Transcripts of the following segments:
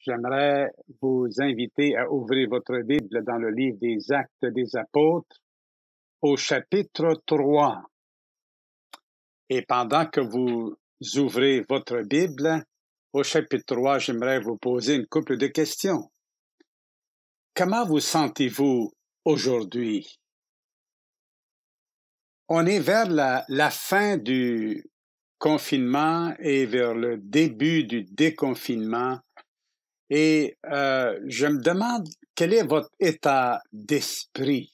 J'aimerais vous inviter à ouvrir votre Bible dans le livre des Actes des Apôtres au chapitre 3. Et pendant que vous ouvrez votre Bible au chapitre 3, j'aimerais vous poser une couple de questions. Comment vous sentez-vous aujourd'hui? On est vers la fin du confinement et vers le début du déconfinement. Et je me demande quel est votre état d'esprit.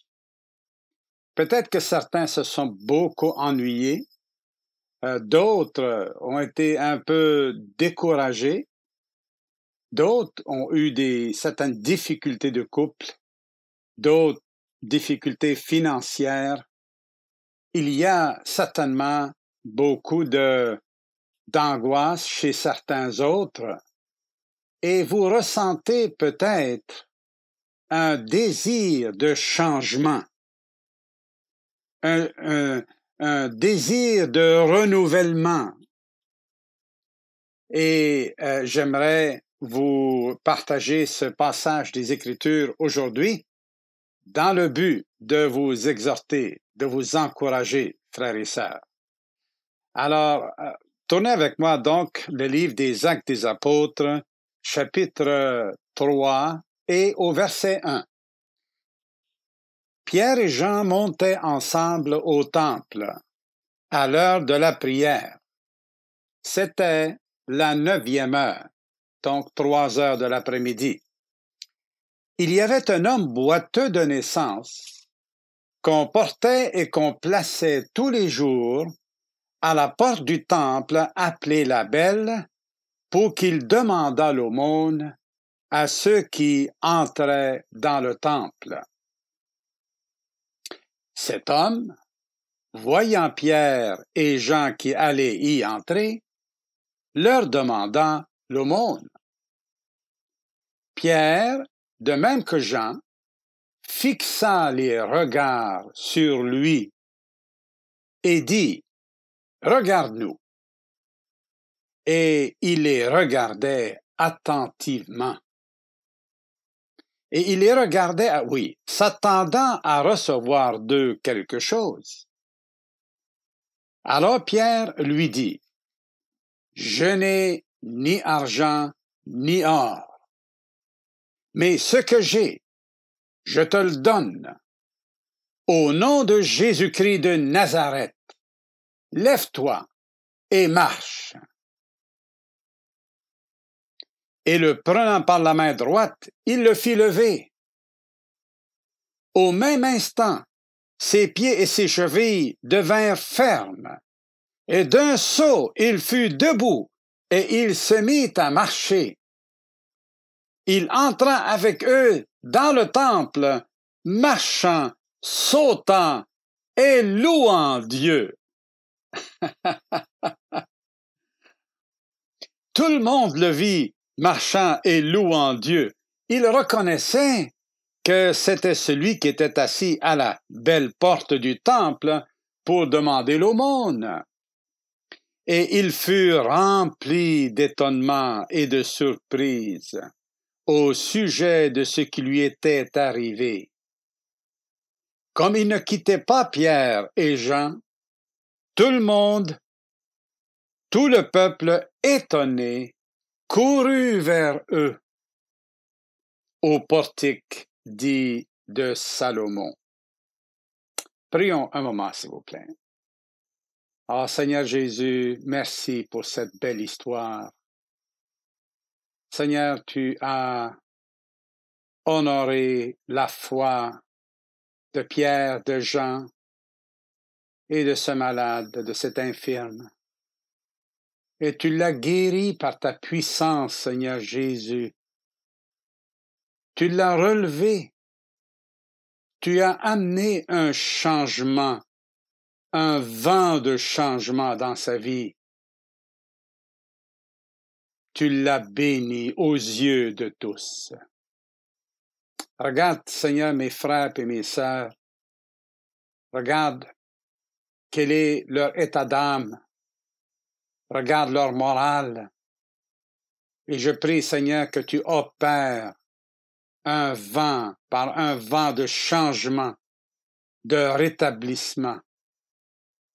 Peut-être que certains se sont beaucoup ennuyés, d'autres ont été un peu découragés, d'autres ont eu certaines difficultés de couple, d'autres difficultés financières. Il y a certainement beaucoup d'angoisse chez certains autres. Et vous ressentez peut-être un désir de changement, un désir de renouvellement. Et j'aimerais vous partager ce passage des Écritures aujourd'hui dans le but de vous exhorter, de vous encourager, frères et sœurs. Alors, tournez avec moi donc le livre des Actes des Apôtres, chapitre 3 et au verset 1. Pierre et Jean montaient ensemble au temple à l'heure de la prière. C'était la 9e heure, donc 3 heures de l'après-midi. Il y avait un homme boiteux de naissance qu'on portait et qu'on plaçait tous les jours à la porte du temple appelée la Belle pour qu'il demandât l'aumône à ceux qui entraient dans le temple. Cet homme, voyant Pierre et Jean qui allaient y entrer, leur demanda l'aumône. Pierre, de même que Jean, fixa les regards sur lui et dit, « Regarde-nous. » Et il les regardait attentivement. Et il les regardait, s'attendant à recevoir d'eux quelque chose. Alors Pierre lui dit, « Je n'ai ni argent ni or, mais ce que j'ai, je te le donne. Au nom de Jésus-Christ de Nazareth, lève-toi et marche. » Et le prenant par la main droite, il le fit lever. Au même instant, ses pieds et ses chevilles devinrent fermes, et d'un saut il fut debout, et il se mit à marcher. Il entra avec eux dans le temple, marchant, sautant et louant Dieu. Tout le monde le vit marchant et louant Dieu. Il reconnaissait que c'était celui qui était assis à la belle porte du temple pour demander l'aumône. Et ils furent remplis d'étonnement et de surprise au sujet de ce qui lui était arrivé. Comme ils ne quittaient pas Pierre et Jean, tout le peuple étonné courut vers eux au portique dit de Salomon. Prions un moment, s'il vous plaît. Ah, Seigneur Jésus, merci pour cette belle histoire. Seigneur, tu as honoré la foi de Pierre, de Jean et de ce malade, de cet infirme. Et tu l'as guéri par ta puissance, Seigneur Jésus. Tu l'as relevé. Tu as amené un changement, un vent de changement dans sa vie. Tu l'as béni aux yeux de tous. Regarde, Seigneur, mes frères et mes sœurs. Regarde quel est leur état d'âme. Regarde leur morale. Et je prie, Seigneur, que tu opères par un vent de changement, de rétablissement,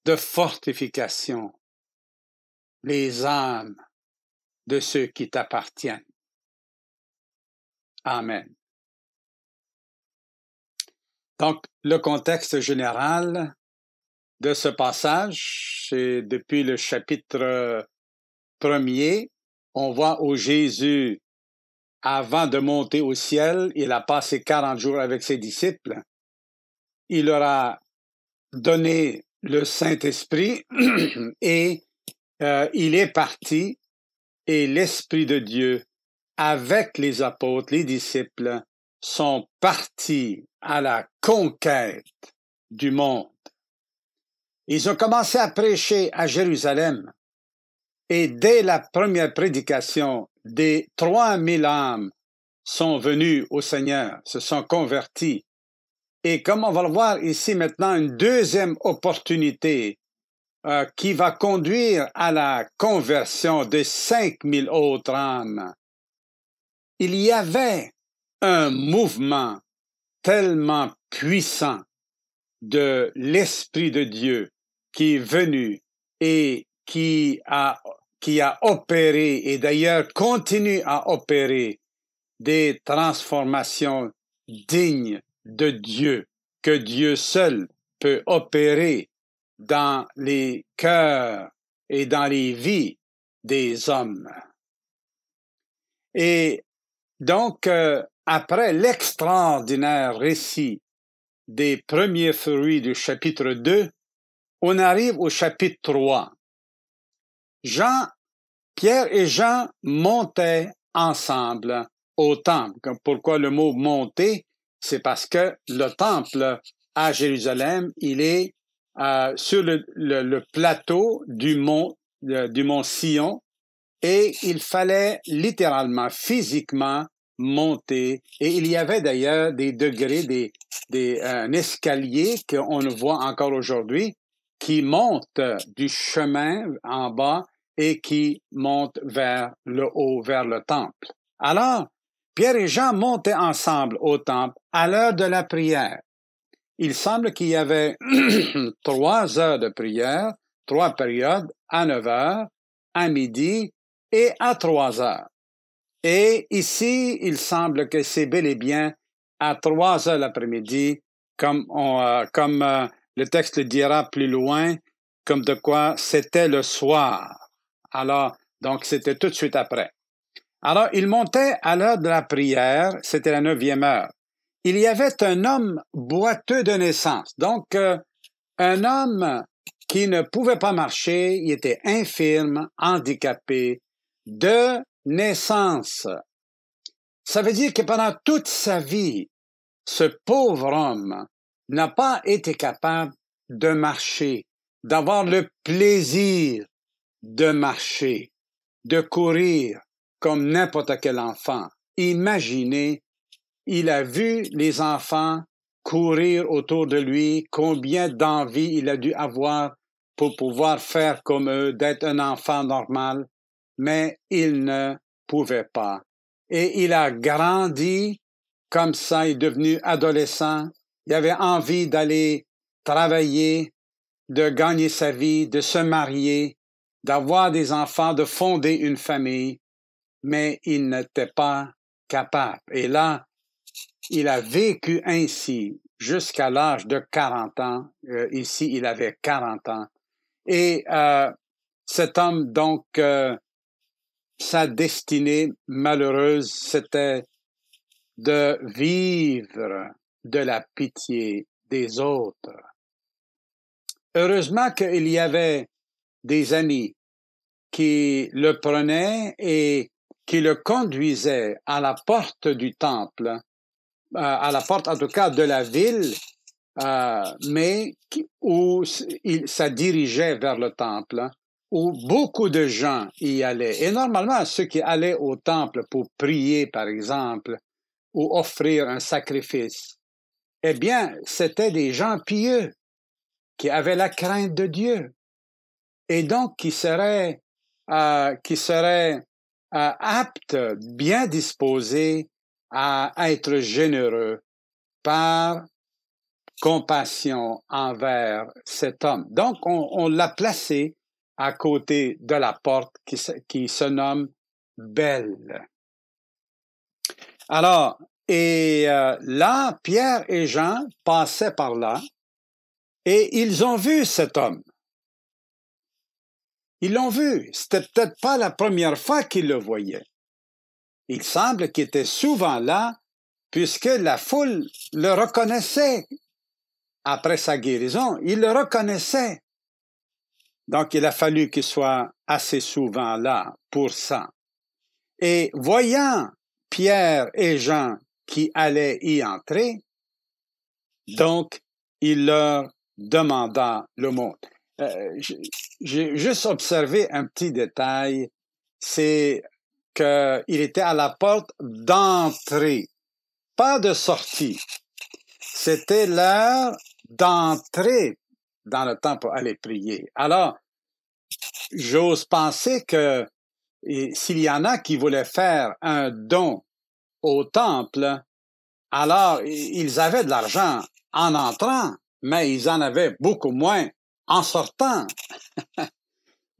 de fortification, les âmes de ceux qui t'appartiennent. Amen. Donc, le contexte général de ce passage, c'est depuis le chapitre 1er, on voit où Jésus, avant de monter au ciel, il a passé 40 jours avec ses disciples. Il leur a donné le Saint-Esprit et il est parti et l'Esprit de Dieu, avec les apôtres, les disciples, sont partis à la conquête du monde. Ils ont commencé à prêcher à Jérusalem et dès la première prédication, des 3000 âmes sont venues au Seigneur, se sont converties. Et comme on va le voir ici maintenant, une deuxième opportunité qui va conduire à la conversion de 5000 autres âmes. Il y avait un mouvement tellement puissant de l'Esprit de Dieu qui est venu et qui a opéré et d'ailleurs continue à opérer des transformations dignes de Dieu, que Dieu seul peut opérer dans les cœurs et dans les vies des hommes. Et donc, après l'extraordinaire récit des premiers fruits du chapitre 2, on arrive au chapitre 3. Pierre et Jean montaient ensemble au temple. Pourquoi le mot monter? C'est parce que le temple à Jérusalem, il est sur le plateau du mont Sion, et il fallait littéralement, physiquement monter. Et il y avait d'ailleurs des degrés, un escalier qu'on voit encore aujourd'hui, qui monte du chemin en bas et qui monte vers le haut, vers le temple. Alors, Pierre et Jean montaient ensemble au temple à l'heure de la prière. Il semble qu'il y avait 3 heures de prière, 3 périodes, à 9 heures, à midi et à 3 heures. Et ici, il semble que c'est bel et bien à 3 heures l'après-midi, comme le texte le dira plus loin, comme de quoi c'était le soir. Alors, donc c'était tout de suite après. Alors, il montait à l'heure de la prière, c'était la 9e heure. Il y avait un homme boiteux de naissance, donc un homme qui ne pouvait pas marcher, il était infirme, handicapé, de naissance. Ça veut dire que pendant toute sa vie, ce pauvre homme n'a pas été capable de marcher, d'avoir le plaisir de marcher, de courir comme n'importe quel enfant. Imaginez, il a vu les enfants courir autour de lui, combien d'envie il a dû avoir pour pouvoir faire comme eux, d'être un enfant normal, mais il ne pouvait pas. Et il a grandi comme ça, il est devenu adolescent, il avait envie d'aller travailler, de gagner sa vie, de se marier, d'avoir des enfants, de fonder une famille, mais il n'était pas capable. Et là, il a vécu ainsi jusqu'à l'âge de 40 ans. Ici, il avait 40 ans. Et cet homme, donc, sa destinée malheureuse, c'était de vivre de la pitié des autres. Heureusement qu'il y avait des amis qui le prenaient et qui le conduisaient à la porte du temple, à la porte en tout cas de la ville, mais où ça dirigeait vers le temple, où beaucoup de gens y allaient. Et normalement, ceux qui allaient au temple pour prier, par exemple, ou offrir un sacrifice, eh bien, c'était des gens pieux qui avaient la crainte de Dieu et donc qui seraient apte, bien disposé à être généreux par compassion envers cet homme. Donc, on l'a placé à côté de la porte qui se nomme Belle. Alors, là, Pierre et Jean passaient par là et ils ont vu cet homme. Ils l'ont vu. C'était peut-être pas la première fois qu'ils le voyaient. Il semble qu'il était souvent là puisque la foule le reconnaissait après sa guérison. Il le reconnaissait. Donc, il a fallu qu'il soit assez souvent là pour ça. Et voyant Pierre et Jean qui allaient y entrer, donc, il leur demanda le mot. J'ai juste observé un petit détail, c'est qu'il était à la porte d'entrée, pas de sortie. C'était l'heure d'entrer dans le temple pour aller prier. Alors, j'ose penser que s'il y en a qui voulaient faire un don au temple, alors ils avaient de l'argent en entrant, mais ils en avaient beaucoup moins en sortant.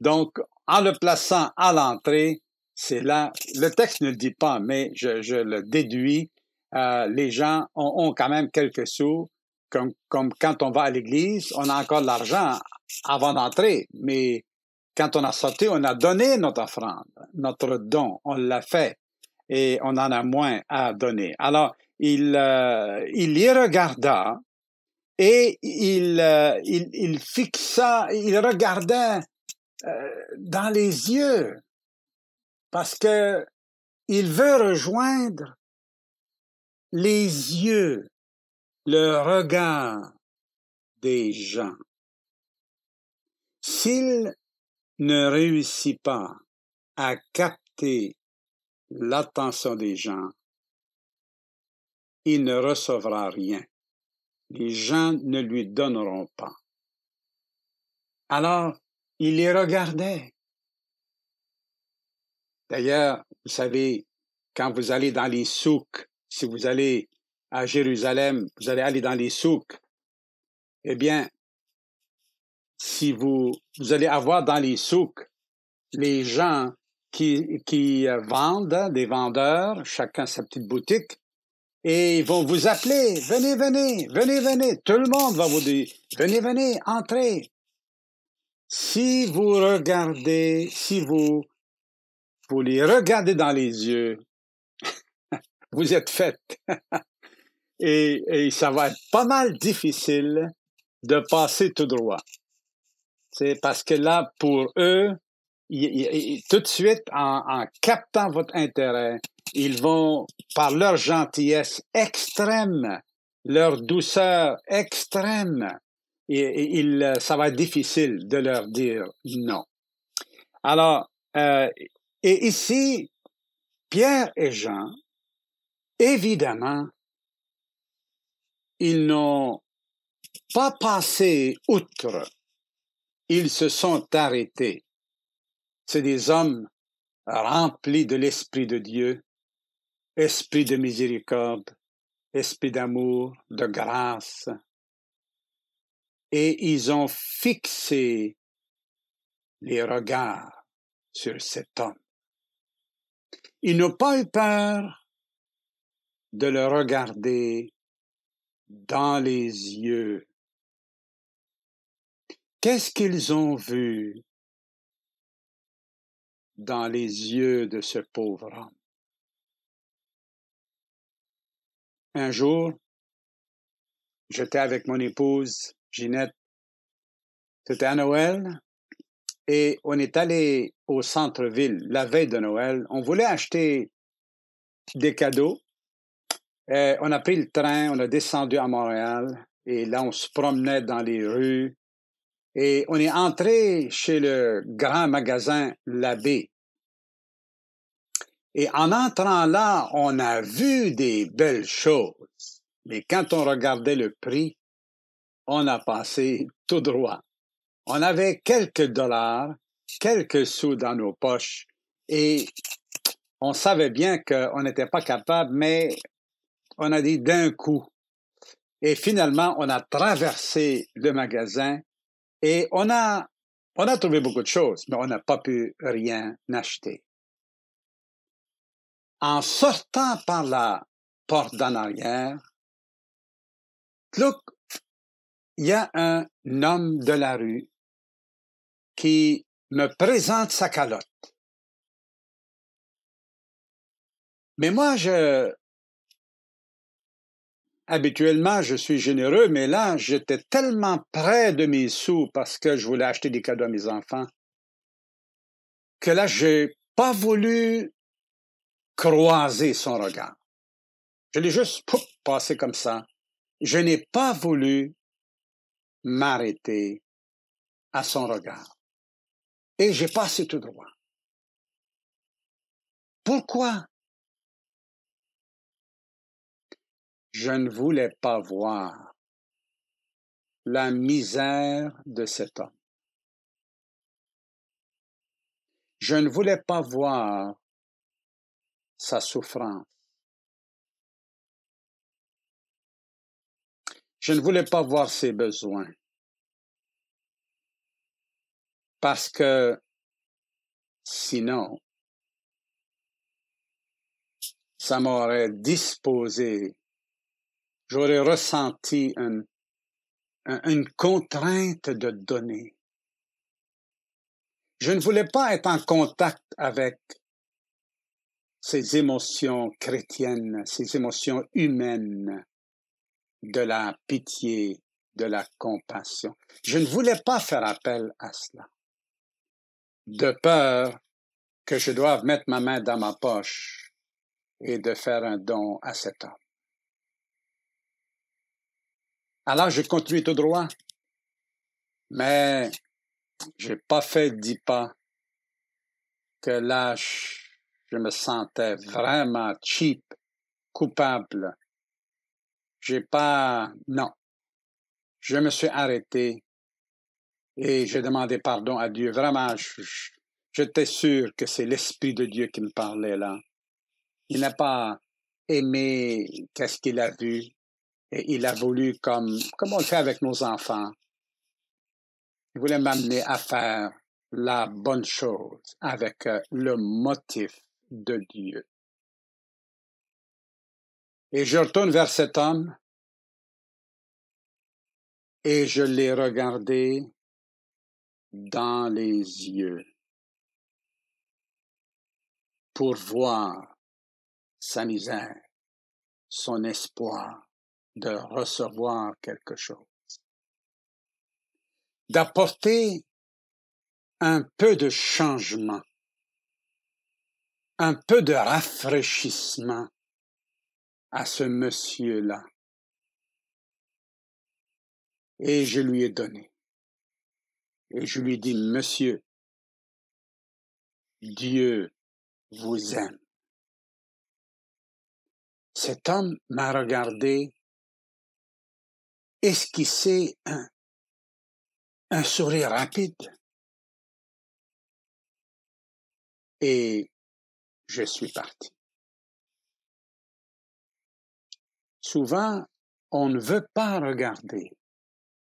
Donc, en le plaçant à l'entrée, c'est là, le texte ne le dit pas, mais je le déduis, les gens ont quand même quelques sous, comme quand on va à l'église, on a encore de l'argent avant d'entrer, mais quand on a sorti, on a donné notre offrande, notre don, on l'a fait, et on en a moins à donner. Alors, il y regarda, et il fixa, il regardait dans les yeux, parce que il veut rejoindre les yeux, le regard des gens. S'il ne réussit pas à capter l'attention des gens, il ne recevra rien. Les gens ne lui donneront pas. Alors, il les regardait. D'ailleurs, vous savez, quand vous allez dans les souks, si vous allez à Jérusalem, vous allez aller dans les souks, eh bien, si vous allez avoir dans les souks les gens qui vendent, des vendeurs, chacun sa petite boutique, et ils vont vous appeler, venez, venez, venez, venez. Tout le monde va vous dire, venez, venez, entrez. Si vous regardez, si vous les regardez dans les yeux, vous êtes faite. Et ça va être pas mal difficile de passer tout droit. C'est parce que là, pour eux, tout de suite, en captant votre intérêt, ils vont, par leur gentillesse extrême, leur douceur extrême, ça va être difficile de leur dire non. Alors, et ici, Pierre et Jean, évidemment, ils n'ont pas passé outre. Ils se sont arrêtés. C'est des hommes remplis de l'Esprit de Dieu, esprit de miséricorde, esprit d'amour, de grâce. Et ils ont fixé les regards sur cet homme. Ils n'ont pas eu peur de le regarder dans les yeux. Qu'est-ce qu'ils ont vu dans les yeux de ce pauvre homme? Un jour, j'étais avec mon épouse, Ginette, c'était à Noël, et on est allé au centre-ville la veille de Noël. On voulait acheter des cadeaux. On a pris le train, on a descendu à Montréal, et là, on se promenait dans les rues, et on est entré chez le grand magasin L'Abbé. Et en entrant là, on a vu des belles choses. Mais quand on regardait le prix, on a passé tout droit. On avait quelques dollars, quelques sous dans nos poches, et On savait bien qu'on n'était pas capable, mais on a dit d'un coup. Et finalement, on a traversé le magasin et on a trouvé beaucoup de choses, mais on n'a pas pu rien acheter. En sortant par la porte d'en arrière, look, il y a un homme de la rue qui me présente sa calotte. Mais moi, habituellement, je suis généreux, mais là, j'étais tellement près de mes sous parce que je voulais acheter des cadeaux à mes enfants que là, j'ai pas voulu croiser son regard. Je l'ai juste passé comme ça. Je n'ai pas voulu m'arrêter à son regard. Et j'ai passé tout droit. Pourquoi? Je ne voulais pas voir la misère de cet homme. Je ne voulais pas voir sa souffrance. Je ne voulais pas voir ses besoins. Parce que sinon, ça m'aurait disposé, j'aurais ressenti une contrainte de donner. Je ne voulais pas être en contact avec ces émotions chrétiennes, ces émotions humaines de la pitié, de la compassion. Je ne voulais pas faire appel à cela, de peur que je doive mettre ma main dans ma poche et de faire un don à cet homme. Alors, j'ai continué tout droit, mais j'ai pas fait 10 pas que là, je me sentais vraiment cheap, coupable. Non. Je me suis arrêté et j'ai demandé pardon à Dieu. Vraiment, j'étais sûr que c'est l'Esprit de Dieu qui me parlait là. Il n'a pas aimé qu'est-ce qu'il a vu et il a voulu, comme on le fait avec nos enfants, il voulait m'amener à faire la bonne chose avec le motif de Dieu. Et je retourne vers cet homme et je l'ai regardé dans les yeux pour voir sa misère, son espoir de recevoir quelque chose, d'apporter un peu de changement, un peu de rafraîchissement à ce monsieur-là. Et je lui ai donné. Et je lui ai dit, monsieur, Dieu vous aime. Cet homme m'a regardé, esquissé un sourire rapide. Et je suis parti. Souvent, on ne veut pas regarder.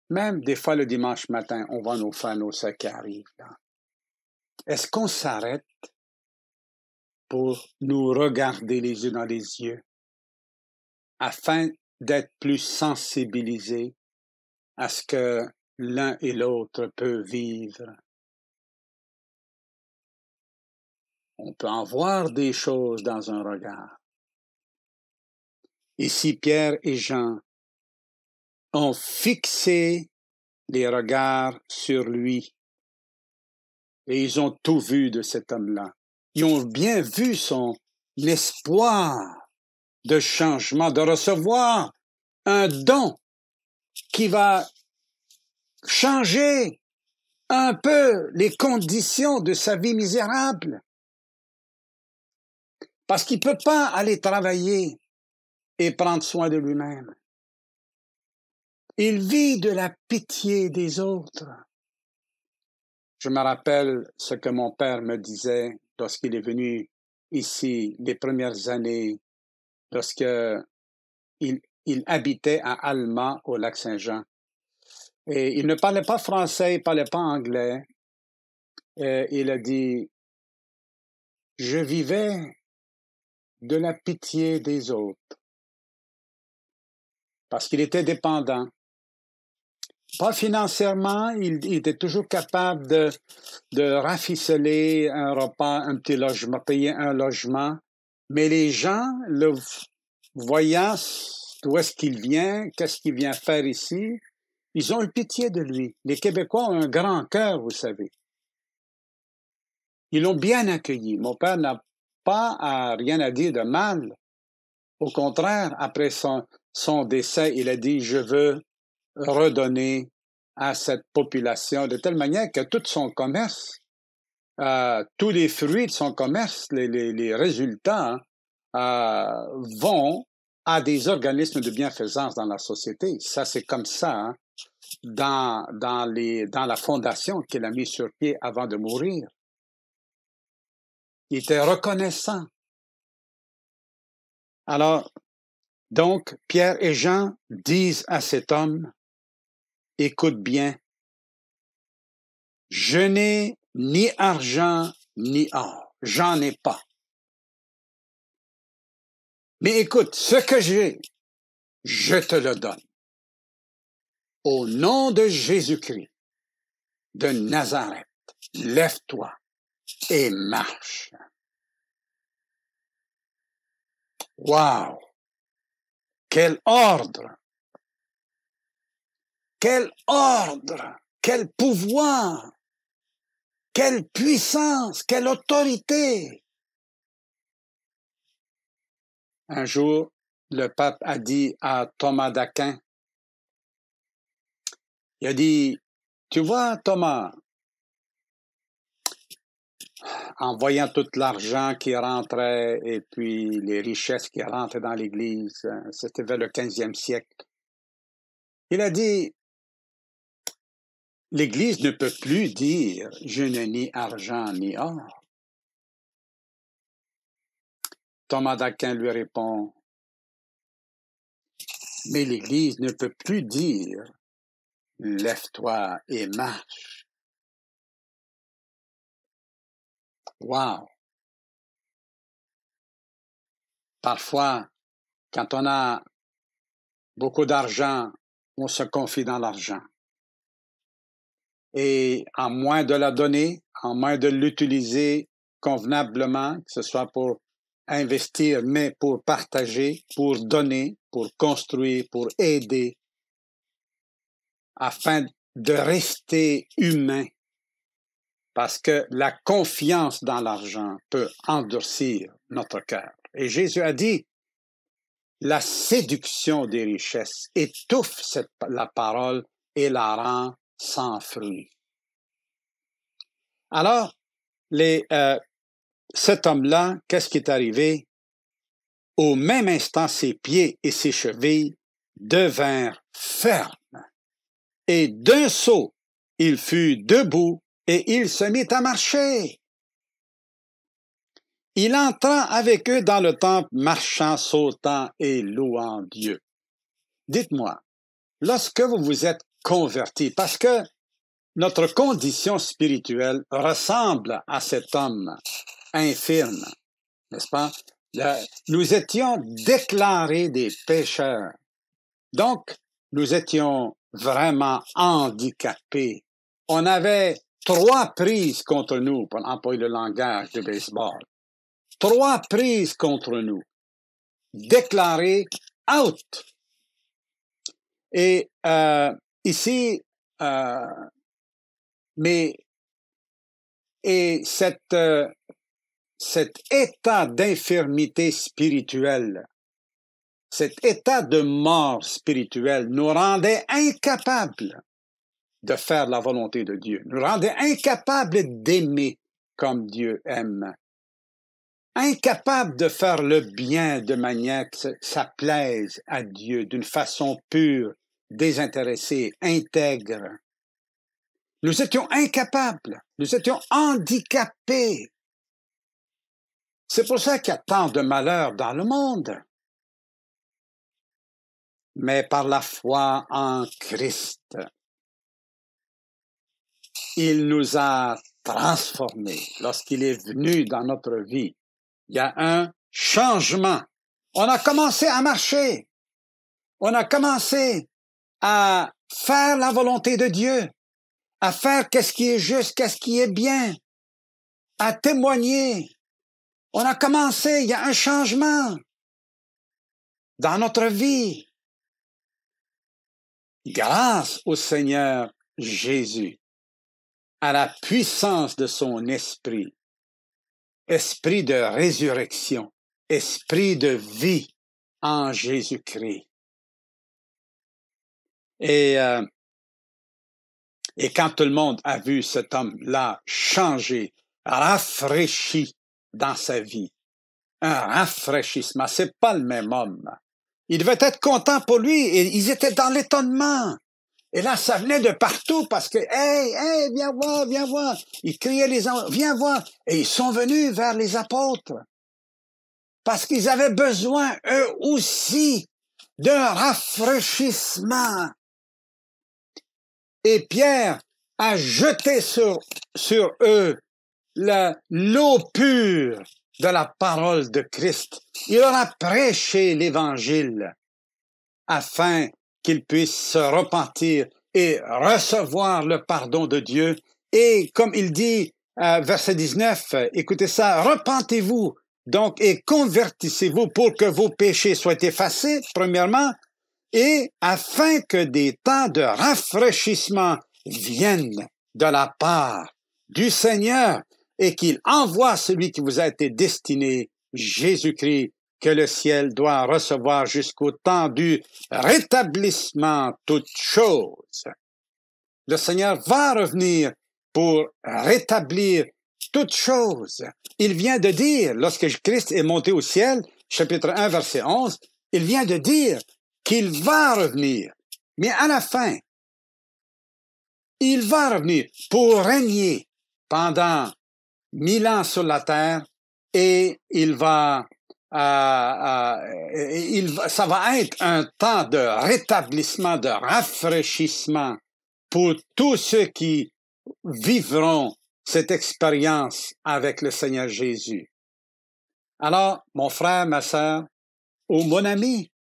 Même des fois le dimanche matin, on voit nos frères, nos sœurs qui arrivent là. Est-ce qu'on s'arrête pour nous regarder les yeux dans les yeux afin d'être plus sensibilisés à ce que l'un et l'autre peut vivre? On peut en voir des choses dans un regard. Ici, Pierre et Jean ont fixé les regards sur lui et ils ont tout vu de cet homme-là. Ils ont bien vu son espoir de changement, de recevoir un don qui va changer un peu les conditions de sa vie misérable. Parce qu'il ne peut pas aller travailler et prendre soin de lui-même. Il vit de la pitié des autres. Je me rappelle ce que mon père me disait lorsqu'il est venu ici les premières années lorsque il habitait à Alma, au Lac-Saint-Jean. Et il ne parlait pas français, il ne parlait pas anglais. Et il a dit, je vivais de la pitié des autres parce qu'il était dépendant. Pas financièrement, il était toujours capable de rafistoler un repas, un petit logement, payer un logement. Mais les gens, le voyant d'où est-ce qu'il vient, qu'est-ce qu'il vient faire ici, ils ont eu pitié de lui. Les Québécois ont un grand cœur, vous savez. Ils l'ont bien accueilli. Mon père n'a pas rien à dire de mal. Au contraire, après son décès, il a dit, je veux redonner à cette population de telle manière que tout son commerce, tous les fruits de son commerce, les résultats vont à des organismes de bienfaisance dans la société. Ça, c'est comme ça, hein, dans la fondation qu'il a mis sur pied avant de mourir. Il était reconnaissant. Alors, donc, Pierre et Jean disent à cet homme, écoute bien, je n'ai ni argent ni or, j'en ai pas. Mais écoute, ce que j'ai, je te le donne. Au nom de Jésus-Christ de Nazareth, lève-toi et marche. Wow! Quel ordre! Quel ordre! Quel pouvoir! Quelle puissance! Quelle autorité! Un jour, le pape a dit à Thomas d'Aquin, il a dit, tu vois, Thomas, en voyant tout l'argent qui rentrait et puis les richesses qui rentraient dans l'Église, c'était vers le 15e siècle, il a dit, l'Église ne peut plus dire « je n'ai ni argent ni or ». Thomas d'Aquin lui répond « mais l'Église ne peut plus dire « lève-toi et marche ». Wow! Parfois, quand on a beaucoup d'argent, on se confie dans l'argent. Et en moins de la donner, en moins de l'utiliser convenablement, que ce soit pour investir, mais pour partager, pour donner, pour construire, pour aider, afin de rester humain, parce que la confiance dans l'argent peut endurcir notre cœur. Et Jésus a dit, la séduction des richesses étouffe la parole et la rend sans fruit. Alors, cet homme-là, qu'est-ce qui est arrivé? Au même instant, ses pieds et ses chevilles devinrent fermes. Et d'un saut, il fut debout et il se mit à marcher. Il entra avec eux dans le temple, marchant, sautant et louant Dieu. Dites-moi, lorsque vous vous êtes converti, parce que notre condition spirituelle ressemble à cet homme infirme, n'est-ce pas? Nous étions déclarés des pécheurs. Donc, nous étions vraiment handicapés. On avait 3 prises contre nous, pour employer le langage de baseball. 3 prises contre nous. Déclarés out. Et ici, cet état d'infirmité spirituelle, cet état de mort spirituelle nous rendait incapables de faire la volonté de Dieu, nous rendait incapables d'aimer comme Dieu aime, incapables de faire le bien de manière que ça plaise à Dieu d'une façon pure, désintéressée, intègre. Nous étions incapables, nous étions handicapés. C'est pour ça qu'il y a tant de malheurs dans le monde. Mais par la foi en Christ, il nous a transformés lorsqu'il est venu dans notre vie. Il y a un changement. On a commencé à marcher. On a commencé à faire la volonté de Dieu, à faire qu'est-ce qui est juste, qu'est-ce qui est bien, à témoigner. On a commencé, il y a un changement dans notre vie. Grâce au Seigneur Jésus, à la puissance de son esprit, esprit de résurrection, esprit de vie en Jésus-Christ. Et quand tout le monde a vu cet homme-là changer, rafraîchi dans sa vie, un rafraîchissement, c'est pas le même homme. Il devait être content pour lui et ils étaient dans l'étonnement. Et là, ça venait de partout parce que, hey, viens voir, viens voir. Ils criaient les gens, viens voir. Et ils sont venus vers les apôtres parce qu'ils avaient besoin, eux aussi, d'un rafraîchissement. Et Pierre a jeté sur eux l'eau pure de la parole de Christ. Il leur a prêché l'Évangile afin qu'ils puissent se repentir et recevoir le pardon de Dieu. Et comme il dit, verset 19, écoutez ça, repentez-vous donc et convertissez-vous pour que vos péchés soient effacés, premièrement, et afin que des temps de rafraîchissement viennent de la part du Seigneur et qu'il envoie celui qui vous a été destiné, Jésus-Christ, que le ciel doit recevoir jusqu'au temps du rétablissement toutes choses. Le Seigneur va revenir pour rétablir toutes choses. Il vient de dire, lorsque Christ est monté au ciel, chapitre 1, verset 11, il vient de dire qu'il va revenir. Mais à la fin, il va revenir pour régner pendant 1000 ans sur la terre et ça va être un temps de rétablissement, de rafraîchissement pour tous ceux qui vivront cette expérience avec le Seigneur Jésus. Alors, mon frère, ma sœur, ou mon ami,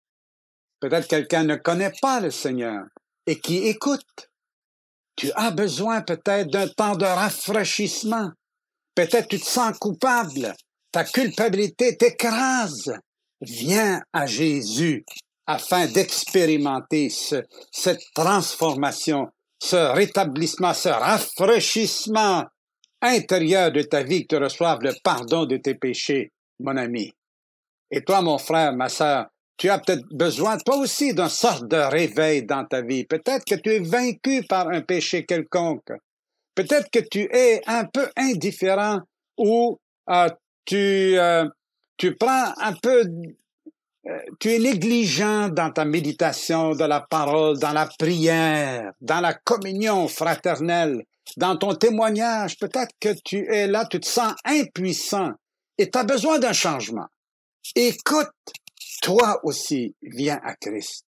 peut-être quelqu'un ne connaît pas le Seigneur et qui écoute. Tu as besoin peut-être d'un temps de rafraîchissement. Peut-être tu te sens coupable. Ta culpabilité t'écrase. Viens à Jésus afin d'expérimenter cette transformation, ce rétablissement, ce rafraîchissement intérieur de ta vie, que tu reçoives le pardon de tes péchés, mon ami. Et toi, mon frère, ma sœur, tu as peut-être besoin, toi aussi, d'une sorte de réveil dans ta vie. Peut-être que tu es vaincu par un péché quelconque. Peut-être que tu es un peu indifférent ou tu prends un peu, tu es négligent dans ta méditation de la parole, dans la prière, dans la communion fraternelle, dans ton témoignage. Peut-être que tu es là, tu te sens impuissant et tu as besoin d'un changement. Écoute, toi aussi, viens à Christ.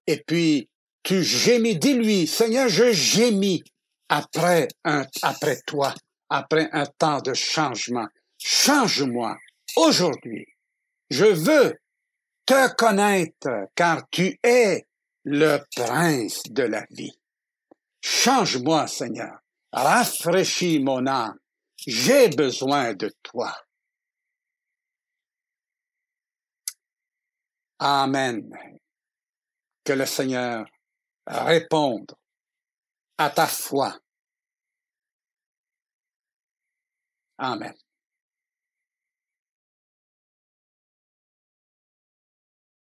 Et puis, tu gémis, dis-lui, Seigneur, je gémis après toi, après un temps de changement. Change-moi aujourd'hui. Je veux te connaître, car tu es le prince de la vie. Change-moi, Seigneur. Rafraîchis mon âme. J'ai besoin de toi. Amen. Que le Seigneur réponde à ta foi. Amen.